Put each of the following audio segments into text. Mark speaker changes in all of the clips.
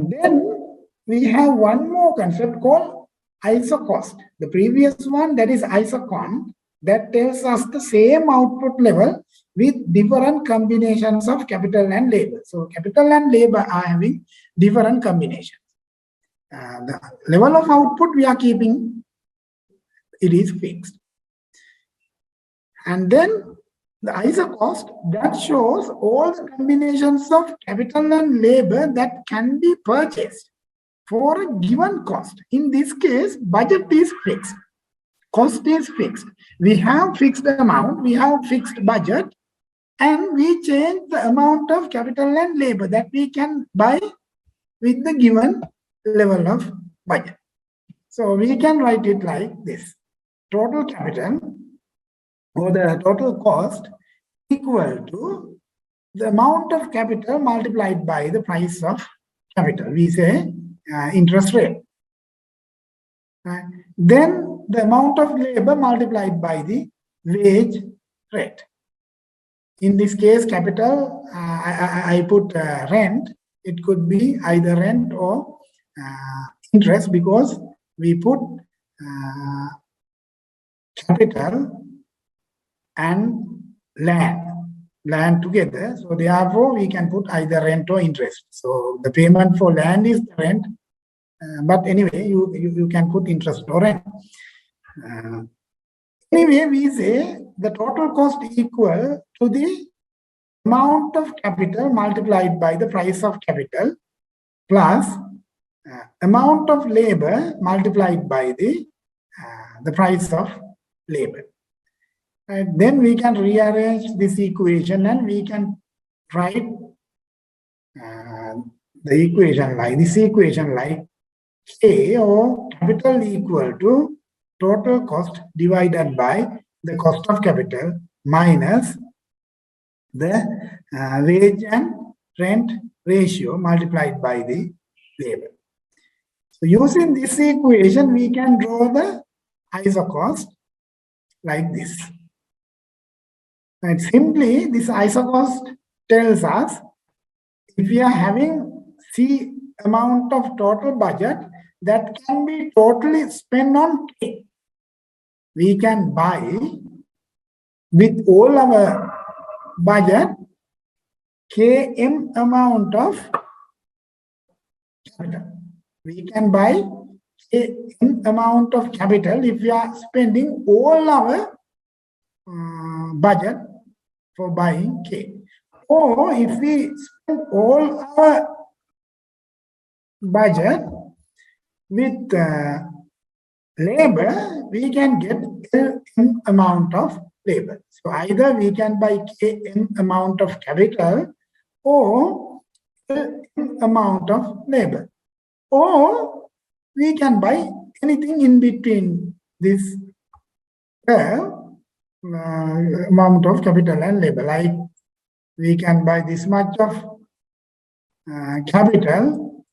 Speaker 1: Then we have one more concept called isocost. The previous one, that is isoquant, that tells us the same output level with different combinations of capital and labor. So capital and labor are having different combinations. The level of output we are keeping, it is fixed. And then the isocost, that shows all the combinations of capital and labor that can be purchased for a given cost. In this case, budget is fixed, cost is fixed. We have fixed amount, we have fixed budget, and we change the amount of capital and labor that we can buy with the given level of budget. So we can write it like this: total capital or the total cost equal to the amount of capital multiplied by the price of capital. We say interest rate. Then the amount of labor multiplied by the wage rate. In this case, capital, I put rent. It could be either rent or interest, because we put capital and land together. So therefore, we can put either rent or interest. So the payment for land is the rent, but anyway, you can put interest or rent. Anyway, we say the total cost equal to the amount of capital multiplied by the price of capital plus amount of labor multiplied by the price of labor. And then we can rearrange this equation and we can write the equation like this equation like K, or capital equal to total cost divided by the cost of capital minus the wage and rent ratio multiplied by the labor. So using this equation, we can draw the isocost like this. And simply, this isocost tells us if we are having C amount of total budget that can be totally spent on K, we can buy with all our budget Km amount of capital. We can buy Km amount of capital if we are spending all our budget for buying K. Or if we spend all our budget with labor, we can get Lm amount of labor. So either we can buy Km amount of capital or Lm amount of labor. Or we can buy anything in between this amount of capital and labor. Like we can buy this much of capital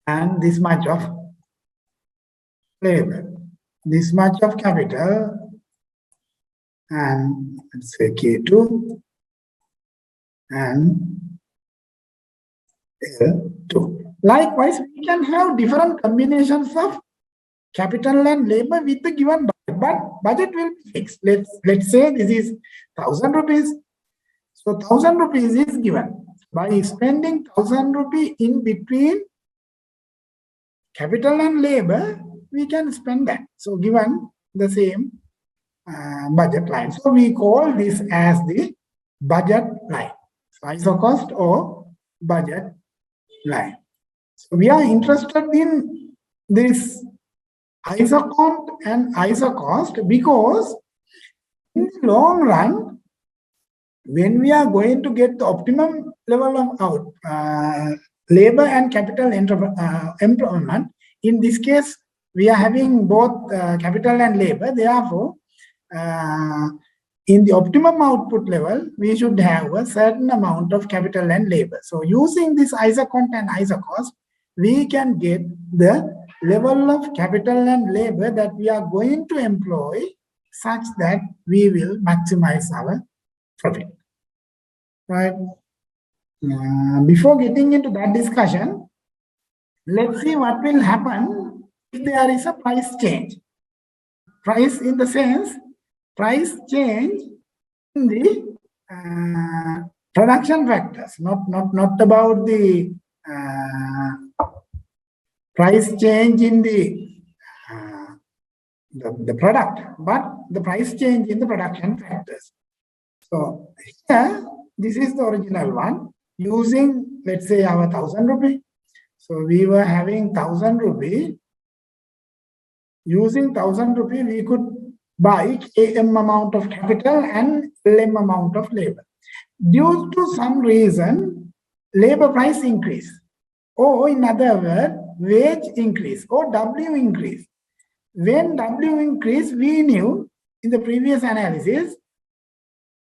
Speaker 1: and this much of labor. This much of capital and let's say K2 and L2. Likewise, we can have different combinations of capital and labor with the given budget, but budget will be fixed. Let's say this is 1,000 rupees. So 1,000 rupees is given. By spending 1,000 rupees in between capital and labor, we can spend that. So given the same budget line. So we call this as the budget line. So isocost or budget line. So we are interested in this isoquant and isocost because in the long run, when we are going to get the optimum level of labor and capital employment, in this case, we are having both capital and labor. Therefore, in the optimum output level, we should have a certain amount of capital and labor. So using this isoquant and isocost, we can get the level of capital and labor that we are going to employ such that we will maximize our profit. Right? before getting into that discussion, let's see what will happen if there is a price change. Price in the sense, price change in the production factors, not about the price change in the product, but the price change in the production factors. So here, this is the original one using, let's say, our 1,000 rupee. So we were having 1,000 rupee. Using 1,000 rupee, we could buy KM amount of capital and LM amount of labor. Due to some reason, labor price increase, or in other words, wage increase or W increase. When W increase, we knew in the previous analysis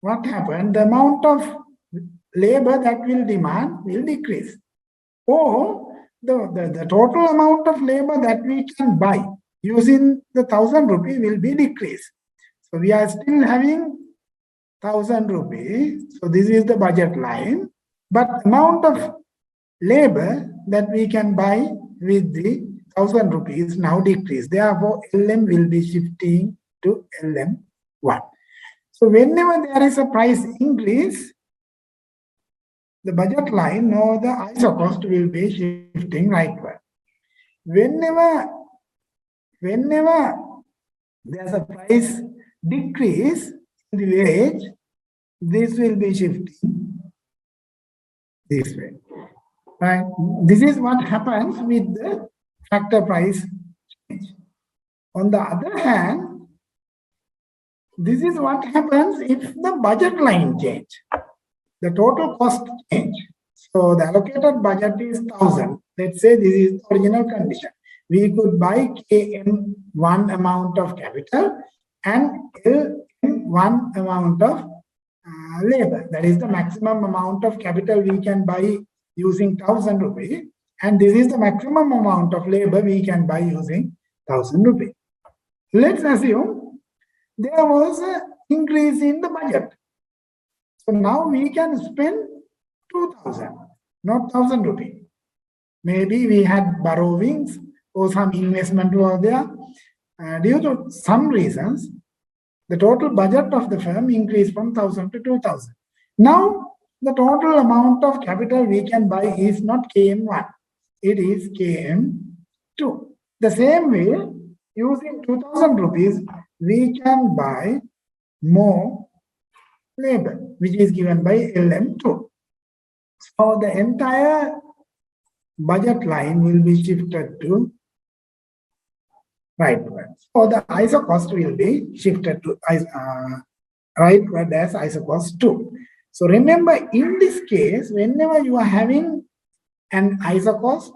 Speaker 1: what happened, the amount of labor that will demand will decrease, or the total amount of labor that we can buy using the 1,000 rupee will be decreased. So we are still having 1,000 rupees. So this is the budget line, but amount of labor that we can buy with the 1,000 rupees now decreased. Therefore, LM will be shifting to LM1. So whenever there is a price increase, the budget line or the ISO cost will be shifting rightward. Whenever there's a price decrease in the wage, this will be shifting this way. Right? This is what happens with the factor price change. On the other hand, this is what happens if the budget line change, the total cost change. So the allocated budget is 1,000. Let's say this is the original condition. We could buy KM1 amount of capital and LM1 amount of labor. That is the maximum amount of capital we can buy using 1,000 rupee. And this is the maximum amount of labor we can buy using 1,000 rupee. Let's assume there was an increase in the budget. So now we can spend 2,000, not 1,000 rupee. Maybe we had borrowings or some investment over there. Due to some reasons, the total budget of the firm increased from 1,000 to 2,000. Now, the total amount of capital we can buy is not KM1, it is KM2. The same way, using 2,000 rupees, we can buy more labor, which is given by LM2. So the entire budget line will be shifted to rightward. So the ISO cost will be shifted to rightward as ISO cost 2. So remember, in this case, whenever you are having an ISO cost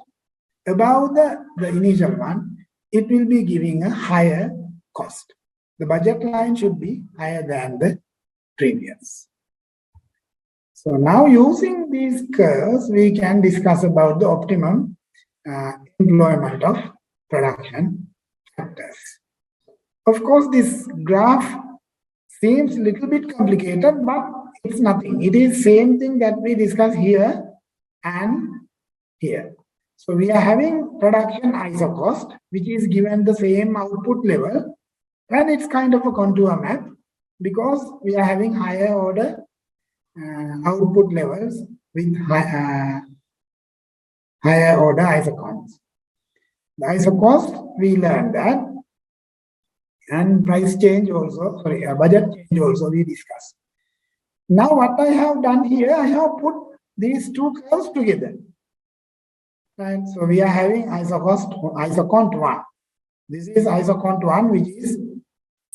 Speaker 1: above the initial one, it will be giving a higher cost. The budget line should be higher than the previous. So now using these curves, we can discuss about the optimum employment of production factors. Of course, this graph seems a little bit complicated, but it's nothing. It is same thing that we discussed here and here. So we are having production ISO cost, which is given the same output level, and it's kind of a contour map because we are having higher order output levels with higher order isoquants. The ISO cost, we learned that, and price change also, budget change also we discussed. Now what I have done here, I have put these two curves together. Right? So we are having isoquant 1. This is isoquant 1, which is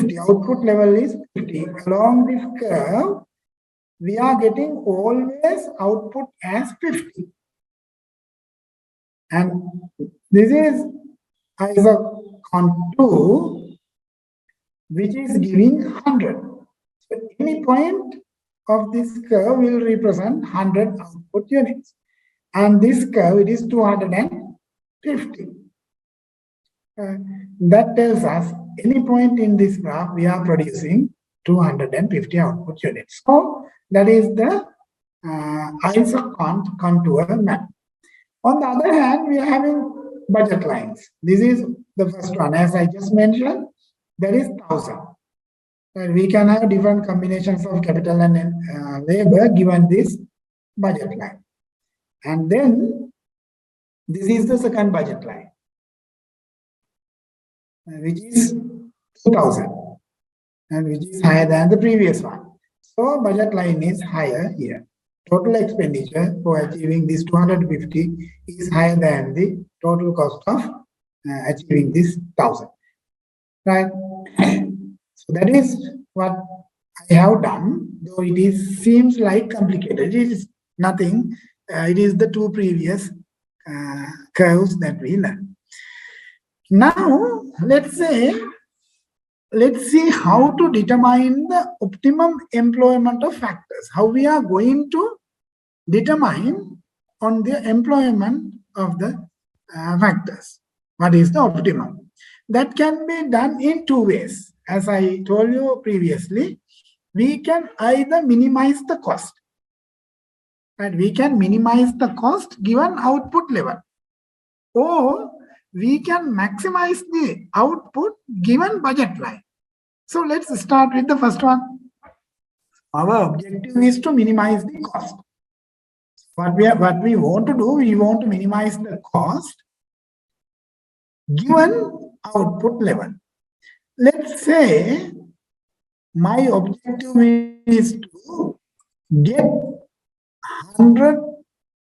Speaker 1: 50. Output level is 50. Along this curve, we are getting always output as 50. And this is isoquant 2, which is giving 100. So any point of this curve will represent 100 output units. And this curve, it is 250. That tells us any point in this graph, we are producing 250 output units. So that is the Isoquant contour map. On the other hand, we are having budget lines. This is the first one. As I just mentioned, there is 1,000. And we can have different combinations of capital and labor given this budget line. And then this is the second budget line, which is 2,000 and which is higher than the previous one. So budget line is higher here. Total expenditure for achieving this 250 is higher than the total cost of achieving this 1,000. Right? So that is what I have done, though it seems like complicated. It is nothing. It is the two previous curves that we learned. Now, let's see how to determine the optimum employment of factors. How we are going to determine on the employment of the factors. What is the optimum? That can be done in two ways. As I told you previously, we can either minimize the cost, and we can minimize the cost given output level, or we can maximize the output given budget line. So let's start with the first one. Our objective is to minimize the cost. What we want to do, we want to minimize the cost given output level. Let's say my objective is to get 100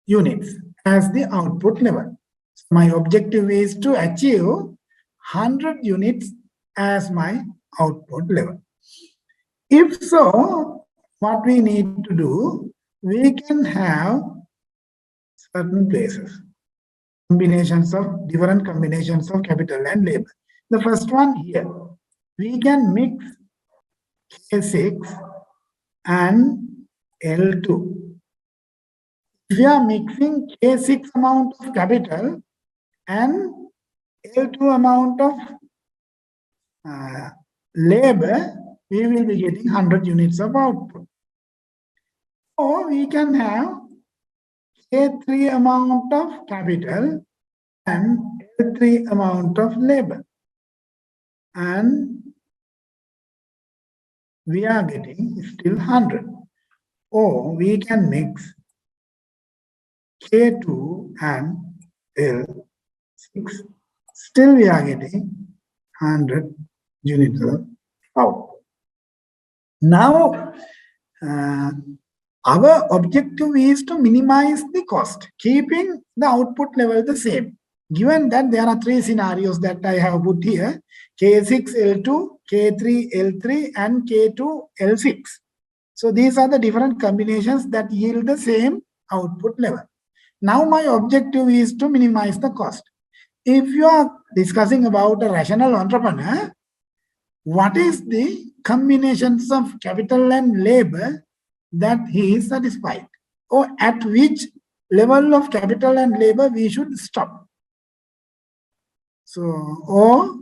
Speaker 1: units as the output level. So my objective is to achieve 100 units as my output level. If so, what we need to do, we can have certain places, different combinations of capital and labor. The first one here, we can mix K6 and L2. If we are mixing K6 amount of capital and L2 amount of labor, we will be getting 100 units of output. Or we can have K3 amount of capital and L3 amount of labor. And we are getting still 100. Or we can mix K2 and L6. Still we are getting 100 units of output. Now, our objective is to minimize the cost, keeping the output level the same. Given that there are three scenarios that I have put here, K6 L2, K3 L3, and K2 L6. So these are the different combinations that yield the same output level. Now my objective is to minimize the cost. If you are discussing about a rational entrepreneur, what is the combinations of capital and labor that he is satisfied, or at which level of capital and labor we should stop? So, or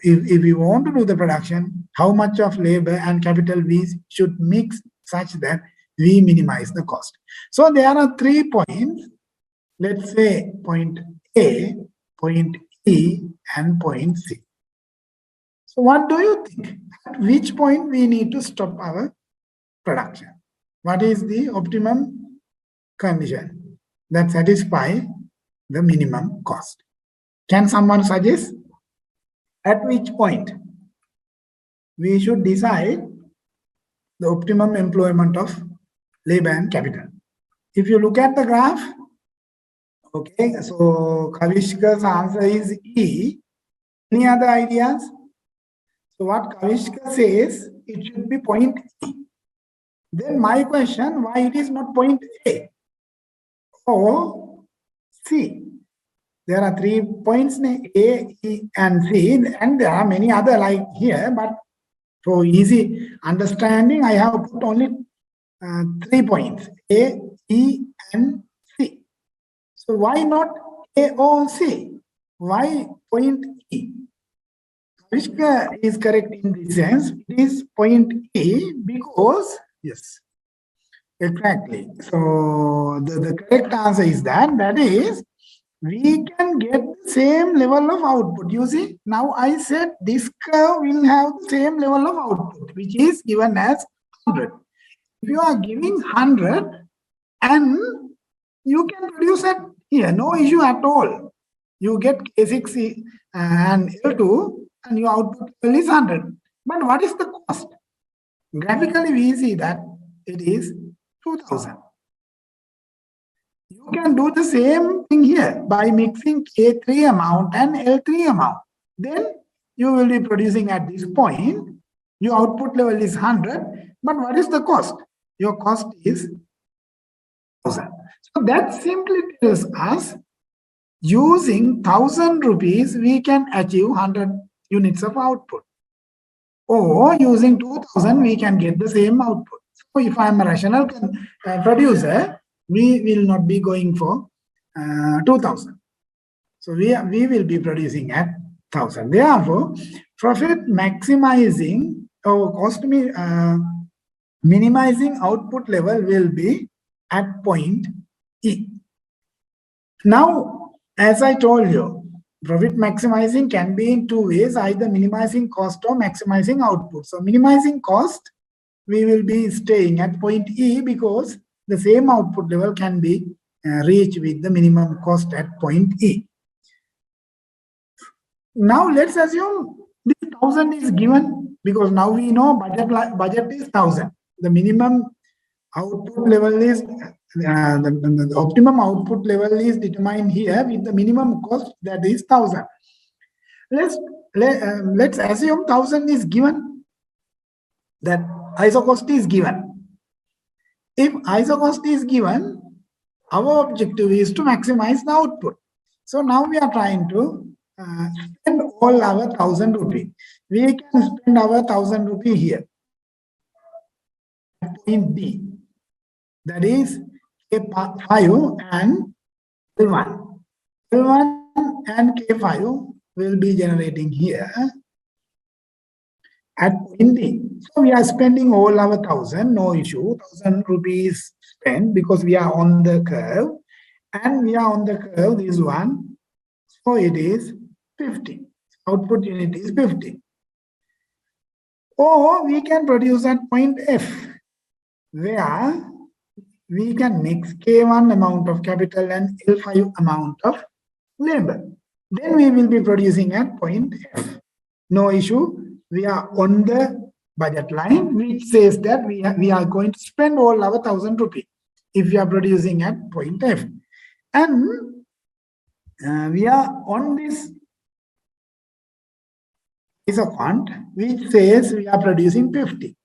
Speaker 1: if we want to do the production, how much of labor and capital we should mix such that we minimize the cost. So there are 3 points. Let's say point A, point E, and point C. So what do you think? At which point we need to stop our production? What is the optimum condition that satisfies the minimum cost? Can someone suggest at which point we should decide the optimum employment of labor and capital? If you look at the graph, okay, so Kavishka's answer is E. Any other ideas? So what Kavishka says, it should be point E. Then my question, why it is not point A or C? There are 3 points, A, E, and C, and there are many other like here, but for easy understanding, I have put only 3 points, A, E, and C. So why not A or C? Why point E? Kavishka is correct in this sense. It is point E because, yes, Exactly. So the correct answer is that is we can get the same level of output. You see, now I said this curve will have the same level of output, which is given as 100. If you are giving 100 and you can produce it here, no issue at all. You get K6 and L2 and your output level is 100. But what is the cost? Graphically, we see that it is 2000. You can do the same thing here by mixing K3 amount and L3 amount. Then you will be producing at this point. Your output level is 100, but what is the cost? Your cost is 1000. So that simply tells us using 1000 rupees, we can achieve 100 units of output. Or using 2000, we can get the same output. So if I am a rational producer, we will not be going for 2000. So we will be producing at 1000. Therefore, profit maximizing or cost minimizing output level will be at point E. Now, as I told you, profit maximizing can be in two ways, either minimizing cost or maximizing output. So minimizing cost, we will be staying at point E because the same output level can be reached with the minimum cost at point E. Now let's assume this 1000 is given because now we know budget is 1000. The minimum output level is the optimum output level is determined here with the minimum cost, that is 1000. Let's assume 1000 is given, that isocost is given. If isocost is given, our objective is to maximize the output. So now we are trying to spend all our 1000 rupees. We can spend our 1000 rupees here in D. That is K5 and L1. L1 and K5 will be generating here at point D. So we are spending all our 1000, no issue, 1000 rupees spent because we are on the curve. And we are on the curve, this one. So it is 50. Output unit is 50. Or we can produce at point F, where we can mix K1 amount of capital and L5 amount of labor. Then we will be producing at point F. No issue. We are on the budget line, which says that we are going to spend all our 1000 rupees if we are producing at point F. And we are on this Isoquant, which says we are producing 50.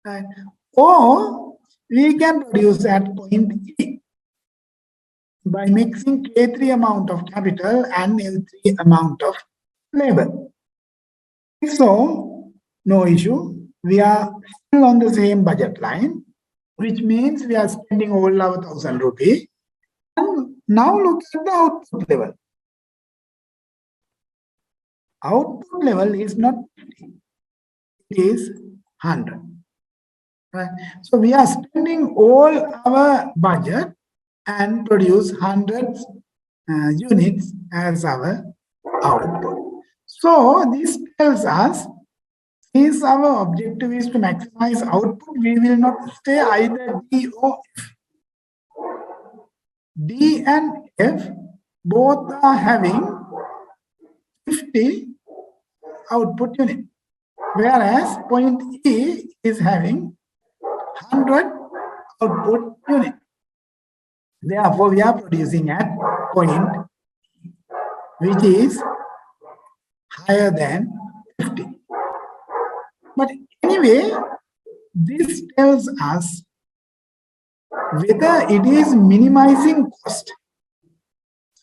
Speaker 1: Right? Or we can produce at point E by mixing K3 amount of capital and L3 amount of labor. So, no issue. We are still on the same budget line, which means we are spending all our 1000 rupees. And now look at the output level. Output level is not 50, it is 100. Right? So we are spending all our budget and produce 100 units as our output. So this tells us, since our objective is to maximize output, we will not stay either D or F. D and F both are having 50 output unit, whereas point E is having 100 output unit. Therefore, we are producing at point which is higher than 50. But anyway, this tells us whether it is minimizing cost.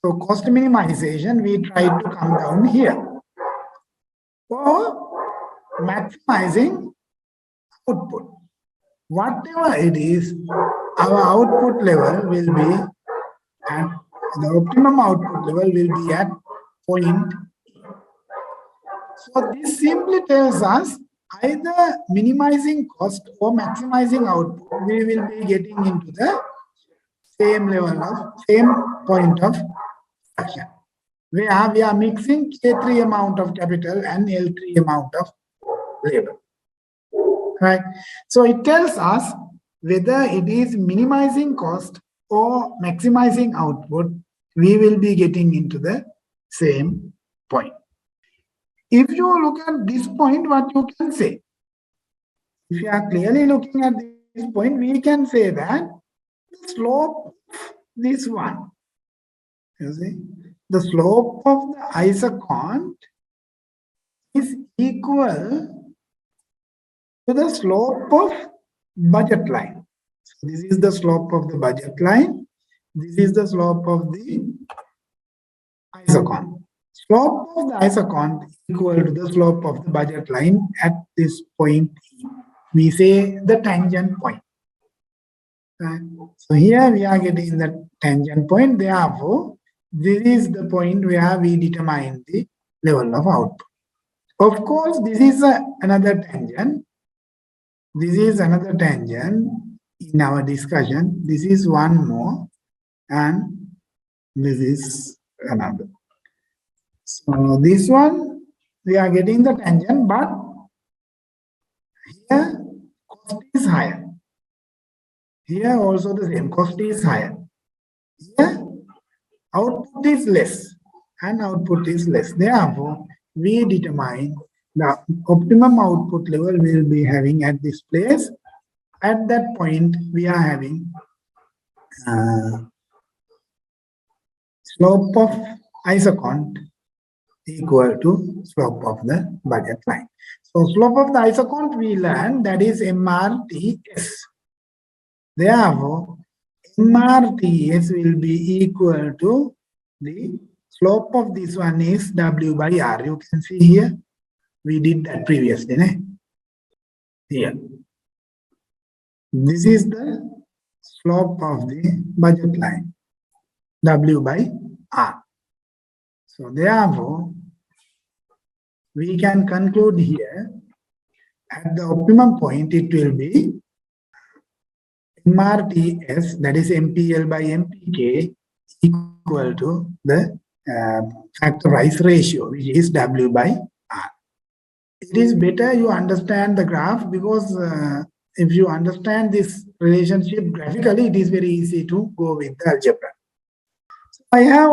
Speaker 1: So cost minimization, we try to come down here. Or maximizing output. Whatever it is, our output level will be at the optimum output level will be at point. So this simply tells us either minimizing cost or maximizing output, we will be getting into the same point of action. Where we are mixing K3 amount of capital and L3 amount of labor. Right? So it tells us whether it is minimizing cost or maximizing output, we will be getting into the same point. If you look at this point, what you can say? If you are clearly looking at this point, we can say that the slope, this one, you see, the slope of the isoquant is equal to the slope of budget line. So this is the slope of the budget line. This is the slope of the isoquant. Slope of the isoquant equal to the slope of the budget line at this point. We say the tangent point. So here we are getting the tangent point. Therefore, this is the point where we determine the level of output. Of course, this is another tangent. This is another tangent in our discussion. This is one more, and this is another. So this one, we are getting the tangent, but here cost is higher. Here also the same, cost is higher. Here output is less and output is less. Therefore, we determine the optimum output level we will be having at this place. At that point, we are having slope of isoquant equal to slope of the budget line. So slope of the isoquant we learned, that is MRTS. Therefore, MRTS will be equal to the slope of this one is W by R. You can see here, we did that previously. Here. This is the slope of the budget line, W by R. So therefore, we can conclude here, at the optimum point, it will be MRTS, that is MPL by MPK, equal to the factor price ratio, which is W by R. It is better you understand the graph, because if you understand this relationship graphically, it is very easy to go with the algebra. So I have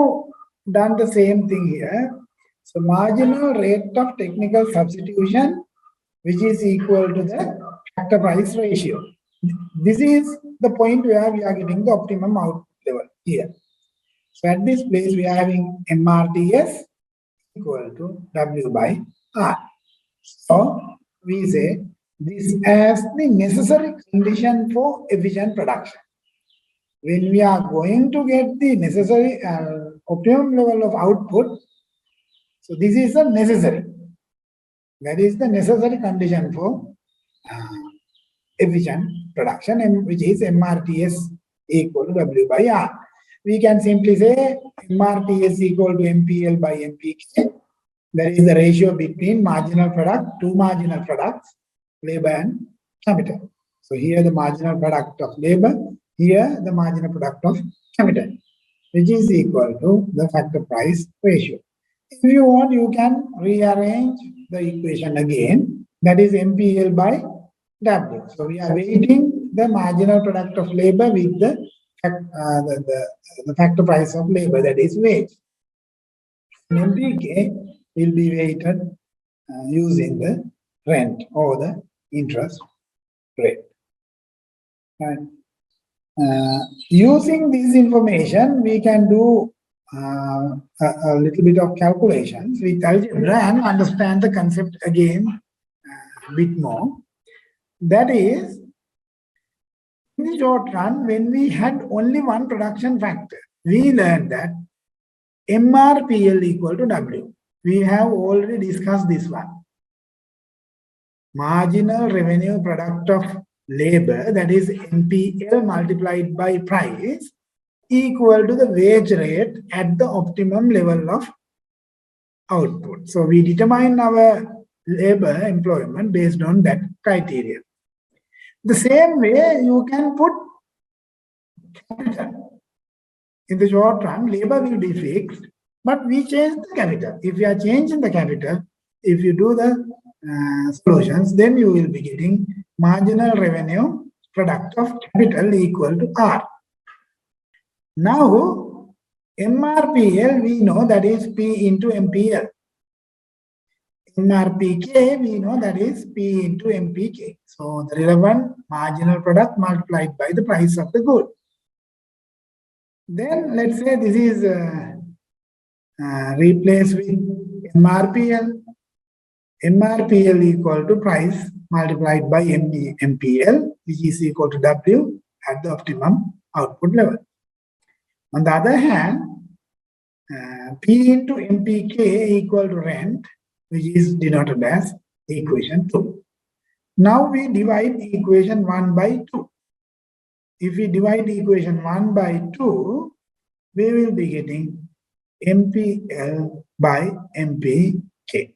Speaker 1: done the same thing here. So marginal rate of technical substitution, which is equal to the factor price ratio. This is the point where we are getting the optimum output level here. So at this place, we are having MRTS equal to W by R. So we say this as the necessary condition for efficient production. When we are going to get the necessary optimum level of output, so this is a necessary. That is the necessary condition for efficient production, which is MRTS equal to W by R. We can simply say MRTS equal to MPL by MPK. That is the ratio between marginal product, two marginal products, labor and capital. So here the marginal product of labor, here the marginal product of capital, which is equal to the factor price ratio. If you want, you can rearrange the equation again. That is MPL by W. So we are weighting the marginal product of labor with the factor price of labor, that is wage. And MPK will be weighted using the rent or the interest rate. And using this information, we can do a little bit of calculations with algebra and understand the concept again a bit more. That is, in the short run, when we had only one production factor, we learned that MRPL equal to W. We have already discussed this one. Marginal revenue product of labor, that is MPL multiplied by price, equal to the wage rate at the optimum level of output. So we determine our labor employment based on that criteria. The same way you can put capital. In the short run, labor will be fixed, but we change the capital. If you are changing the capital, if you do the solutions, then you will be getting marginal revenue product of capital equal to R. Now, MRPL, we know that is P into MPL. MRPK, we know that is P into MPK. So, the relevant marginal product multiplied by the price of the good. Then, let's say this is replaced with MRPL. MRPL equal to price multiplied by MPL, which is equal to W at the optimum output level. On the other hand, P into MPK equal to rent, which is denoted as equation 2. Now we divide equation 1 by 2. If we divide equation 1 by 2, we will be getting MPL by MPK.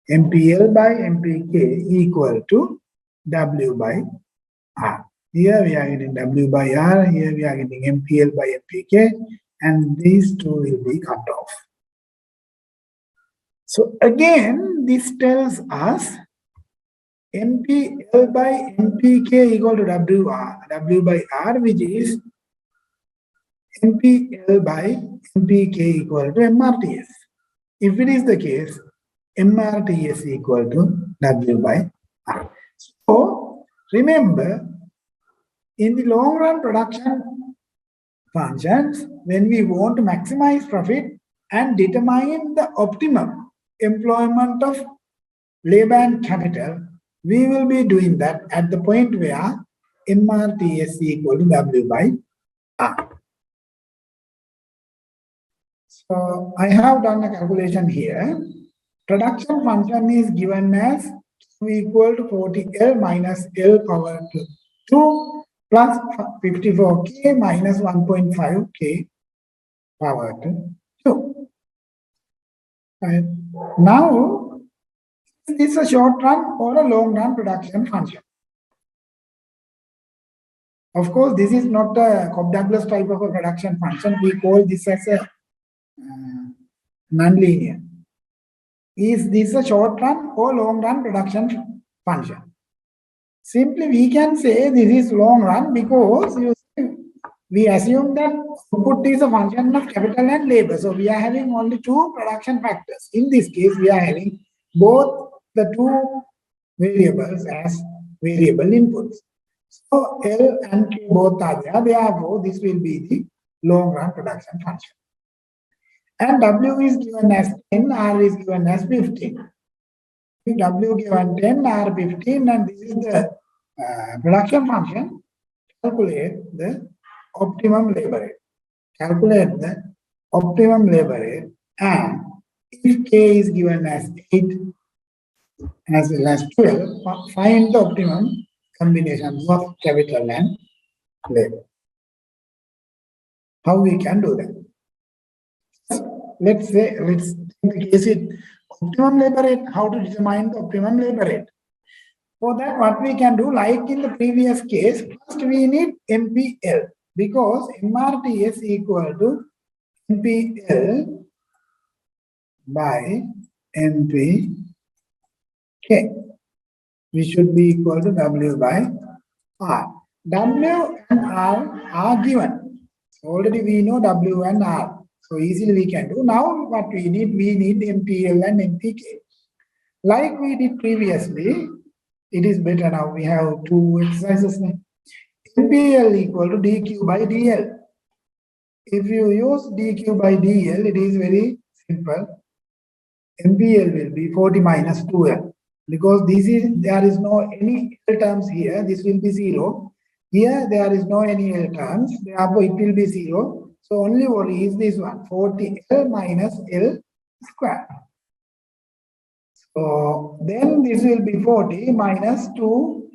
Speaker 1: MPL by MPK equal to W by R. Here we are getting W by R, here we are getting MPL by MPK, and these two will be cut off. So again, this tells us MPL by MPK equal to W by R, which is MPL by MPK equal to MRTS. If it is the case, MRTS equal to W by R. So remember, in the long run production functions, when we want to maximize profit and determine the optimum employment of labor and capital, we will be doing that at the point where MRTS equal to W by R. So I have done a calculation here. Production function is given as Q equal to 40L minus L power to 2 plus 54K minus 1.5K power to 2. And now, is this a short run or a long run production function? Of course, this is not a Cobb-Douglas type of a production function. We call this as a non-linear. Is this a short run or long run production function? Simply we can say this is long run because we assume that output is a function of capital and labor. So we are having only two production factors. In this case, we are having both the two variables as variable inputs. So L and K both are there. Therefore, this will be the long run production function. And W is given as 10, R is given as 15. If W given 10, R 15, and this is the production function, calculate the optimum labor rate. Calculate the optimum labor rate, and if K is given as 8 as well as 12, find the optimum combinations of capital and labor. How we can do that? Let's take the case with optimum labor rate, how to determine the optimum labor rate. For that, what we can do, like in the previous case, first we need MPL, because MRTS equal to MPL by MPK, which should be equal to W by R. W and R are given. Already we know W and R. So easily we can do. Now what we need MPL and MPK. Like we did previously, it is better now. We have two exercises now. MPL equal to dQ by dL. If you use dQ by dL, it is very simple. MPL will be 40 minus 2L. Because there is no any L terms here, this will be 0. Here there is no any L terms, therefore it will be 0. So only worry is this one, 40L minus L square. So then this will be 40 minus 2L.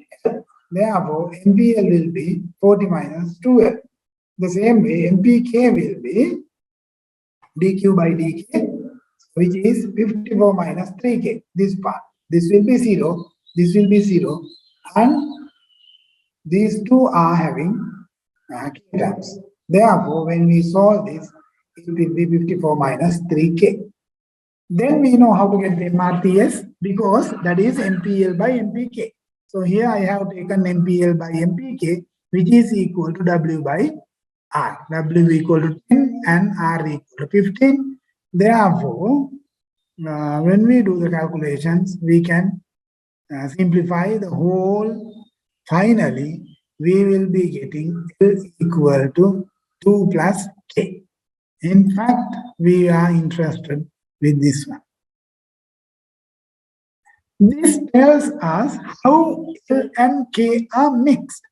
Speaker 1: Therefore, MPL will be 40 minus 2L. The same way, MPK will be dQ by dK, which is 54 minus 3K, this part. This will be 0, this will be 0, and these two are having k terms. Therefore, when we solve this, it will be 54 minus 3k. Then we know how to get the MRTS because that is MPL by MPK. So here I have taken MPL by MPK, which is equal to W by R. W equal to 10 and R equal to 15. Therefore, when we do the calculations, we can simplify the whole. Finally, we will be getting L equal to 2 plus K. In fact, we are interested with this one. This tells us how L and K are mixed.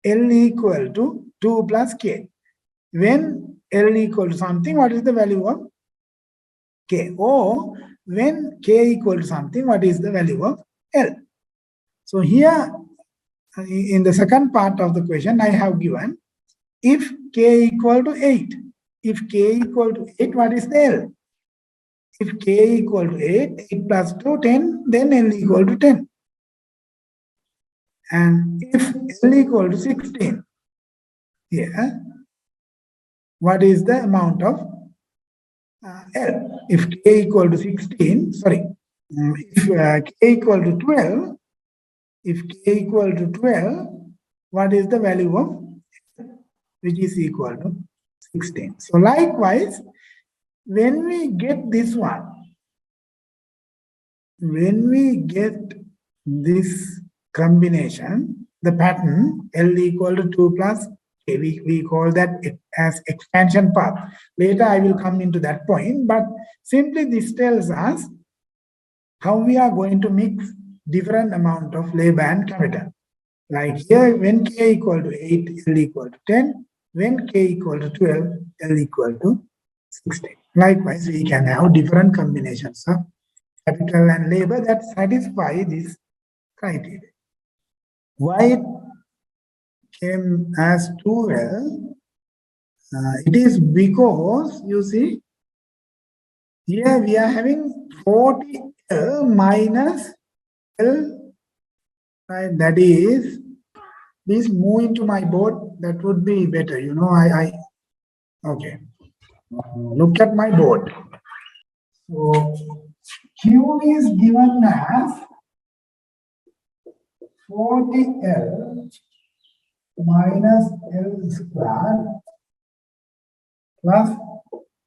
Speaker 1: L equal to 2 plus K. When L equal to something, what is the value of K? Or when K equal to something, what is the value of L? So here, in the second part of the question, I have given if K equal to 8. If K equal to 8, what is the L? If K equal to 8, 8 plus 2, 10, then L equal to 10. And if L equal to 16, here, what is the amount of L? If K equal to 16, sorry, if K equal to 12, if K equal to 12, what is the value of L? Which is equal to 16. So likewise, when we get this one, when we get this combination, the pattern L equal to 2 plus K, we call that as expansion path. Later I will come into that point, but simply this tells us how we are going to mix different amount of labor and capital. Like here, when K equal to 8, L equal to 10. When K equal to 12, L equal to 16. Likewise, we can have different combinations of capital and labor that satisfy this criteria. Why it came as 12? It is because, you see, here we are having 40L minus L, right? That is, please move into my board. That would be better. You know, okay. Look at my board. So Q is given as 40L minus L squared plus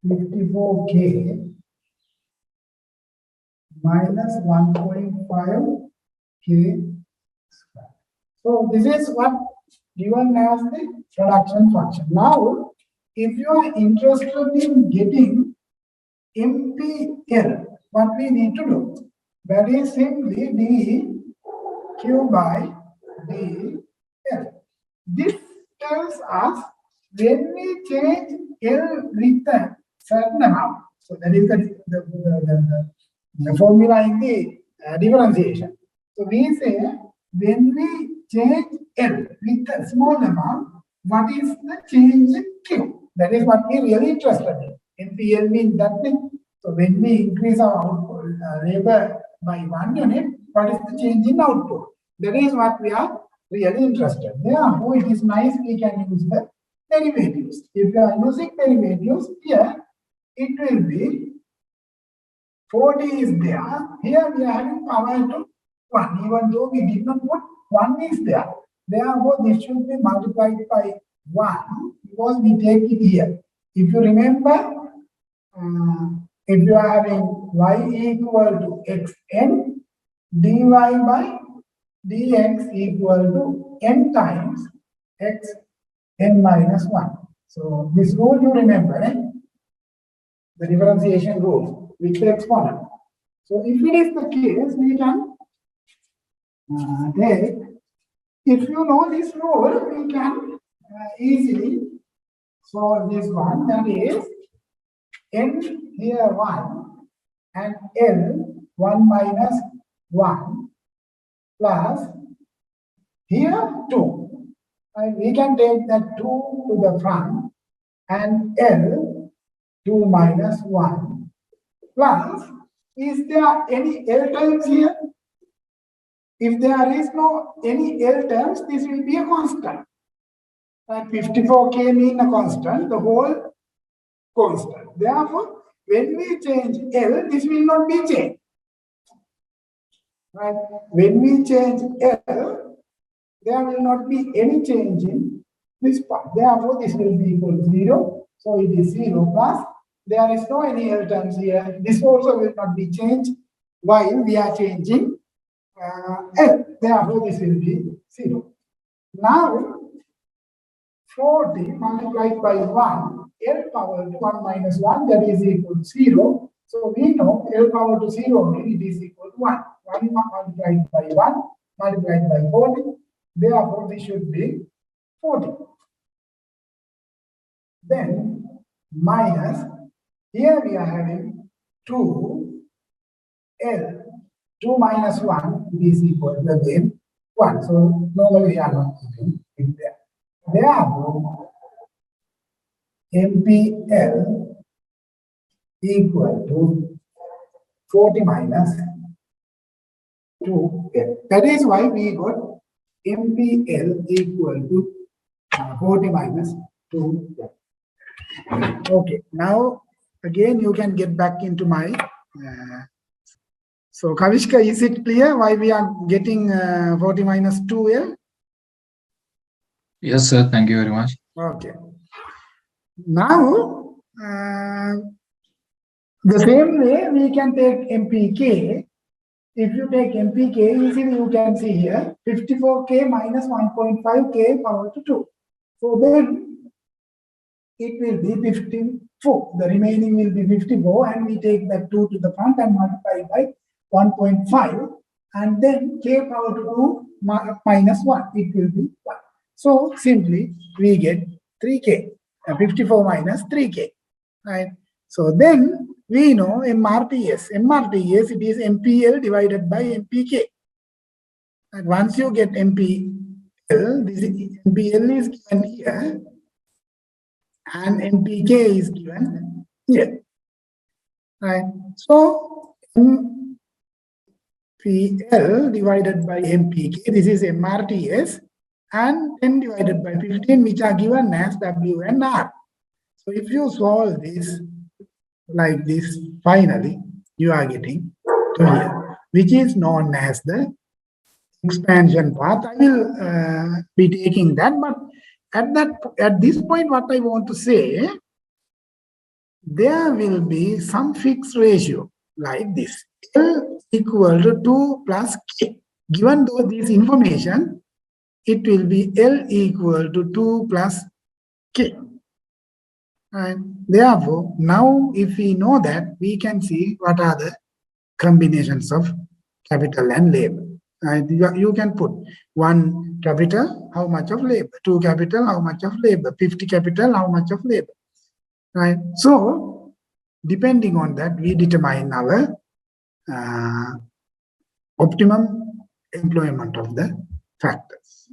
Speaker 1: 54K minus 1.5K squared. So this is what given as the production function. Now, if you are interested in getting MPL, what we need to do? That is simply dQ by dL. This tells us when we change L with a certain amount. So that is the formula in the differentiation. So we say when we change L with a small amount, what is the change in Q? That is what we really interested in. MPL means that thing. So when we increase our output, labor by 1 unit, what is the change in output? That is what we are really interested. Therefore, it is nice we can use the derivatives. If you are using derivatives, here it will be 40 is there. Here we are having power to 1, even though we did not put 1 is there. Therefore, this should be multiplied by 1 because we take it here. If you remember, if you are having y equal to xn, dy by dx equal to n times x n minus 1. So this rule you remember, eh? The differentiation rule with the exponent. So if it is the case, we can take, if you know this rule, we can easily solve this one. That is n here 1 and L 1 minus 1 plus here 2. And we can take that 2 to the front and L 2 minus 1 plus, is there any L terms here? If there is no any L terms, this will be a constant. And 54K mean a constant, the whole constant. Therefore, when we change L, this will not be changed. Right? When we change L, there will not be any change in this part. Therefore, this will be equal to 0. So it is 0 plus. There is no any L terms here. This also will not be changed while we are changing L. Therefore, this will be 0. Now, 40 multiplied by 1, L power to 1 minus 1, that is equal to 0. So we know L power to 0 means it is equal to 1. 1 multiplied by 1 multiplied by 40. Therefore, this should be 40. Then minus, here we are having 2 L, 2 minus 1, it is equal to again 1. So normally we are not putting it there. Therefore, MPL equal to 40 minus 2L. That is why we got MPL equal to 40 minus 2L. Okay, now again you can get back into my. So Kavishka, is it clear why we are getting 40 minus 2L?
Speaker 2: Yes, sir. Thank you very much.
Speaker 1: Okay. Now, the same way we can take MPK. If you take MPK, easily you can see here 54K minus 1.5K power to 2. So then it will be 54. The remaining will be 54, and we take that 2 to the front and multiply by 1.5, and then K power to 2 minus 1. It will be 1. So simply we get 3K, 54 minus 3K, right? So then we know MRTS. MRTS, it is MPL divided by MPK. And once you get MPL, this is, MPL is given here, and MPK is given here, right? So MPL divided by MPK, this is MRTS, and 10 divided by 15, which are given as W and R. So if you solve this like this, finally, you are getting to here, which is known as the expansion path. I will be taking that, but at this point, what I want to say, there will be some fixed ratio like this, L equal to 2 plus K. Given though this information, it will be L equal to 2 plus K. And therefore, now if we know that, we can see what are the combinations of capital and labor. And you can put 1 capital, how much of labor, 2 capital, how much of labor, 50 capital, how much of labor. Right? So, depending on that, we determine our optimum employment of the factors.